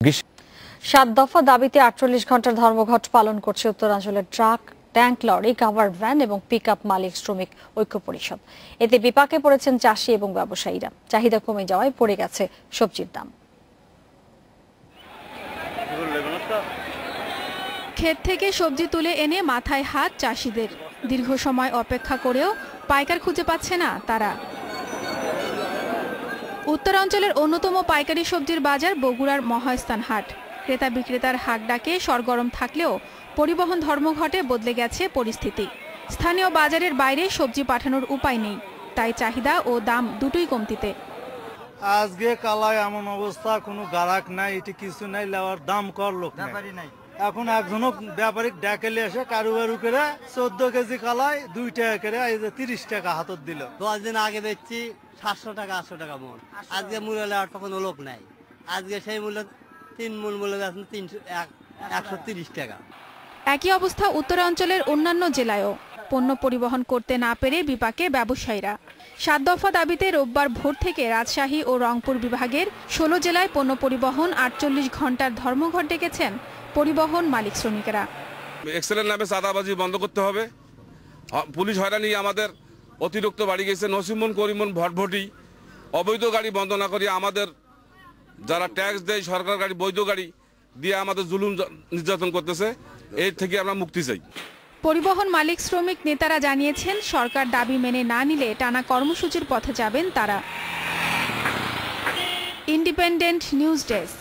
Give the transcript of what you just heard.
7 দফা দাবিতে 48 ঘন্টার ধর্মঘট পালন করছে উত্তরাঞ্চলের truck, tank lorry, cover van এবং পিকআপ মালিক শ্রমিক ঐক্য পরিষদ। এতে বিপাকে পড়েছেন চাষি এবং ব্যবসায়ীরা। চাহিদা কমে যাওয়ায় পড়ে গেছে সবজির দাম। ক্ষেত থেকে সবজি তুলে এনে মাথায় হাত চাষিদের। দীর্ঘ সময় অপেক্ষা করেও পাইকার খুঁজে পাচ্ছে না তারা। উত্তরাঞ্চলের অন্যতম পাইকারি সবজির বাজার বগুড়ার মহাস্থান হাট। ক্রেতা বিক্রেতার হাট ডাকে সরগরম থাকলেও পরিবহন ধর্মঘটে বদলে গেছে পরিস্থিতি। স্থানীয় বাজারের বাইরে সবজি পাঠানোর উপায় নেই, তাই চাহিদা ও দাম দুটোই কমতিতে। আজকে কালায় এমন অবস্থা, কোনো গারাক নাই, এটি কিছু নাই, লেওয়ার দাম কর লোক নাই। এখন একজনও ব্যাপারিক ডাকেলে এসে কারুবারু করে 14 কেজি কালায় 2 টাকা করে 30 টাকা হাতত দিল। 10 দিন আগে বেচছি 700 টাকা 800 টাকা মন। আজকে মূল্য লেওয়ার তখন লোক নাই। আজকে সেই মূল্য 3 মন মূল্য আছে 130 টাকা। একই অবস্থা উত্তরাঞ্চলের অন্যান্য জেলায়ও। পণ্য পরিবহন করতে না পেরে বিপাকে ব্যবসায়ীরা। 7 দফা দাবিতে রোববার ভোর থেকে রাজশাহী ও রংপুর বিভাগের 16 জেলায় পণ্য পরিবহন 48 ঘন্টার ধর্মঘট ডেকেছেন পরিবহন মালিক শ্রমিকেরা। এক্সেলের নামে চাঁদাবাজি বন্ধ করতে হবে। পুলিশ হয়রানি আমাদের অতিরিক্ত বাড়ি গেছে। নসিমন করিমন ভটভটি অবৈধ গাড়ি বন্ধ না করিয়ে আমাদের যারা ট্যাক্স দেয় সরকার গাড়ি, বৈধ গাড়ি দিয়ে আমাদের জুলুম নির্যাতন করতেছে। এর থেকে আমরা মুক্তি চাই। পরিবহন মালিক শ্রমিক নেতারা জানিয়েছেন, সরকার দাবি মেনে না নিলে টানা কর্মসূচির পথে যাবেন তারা। Independent news desk.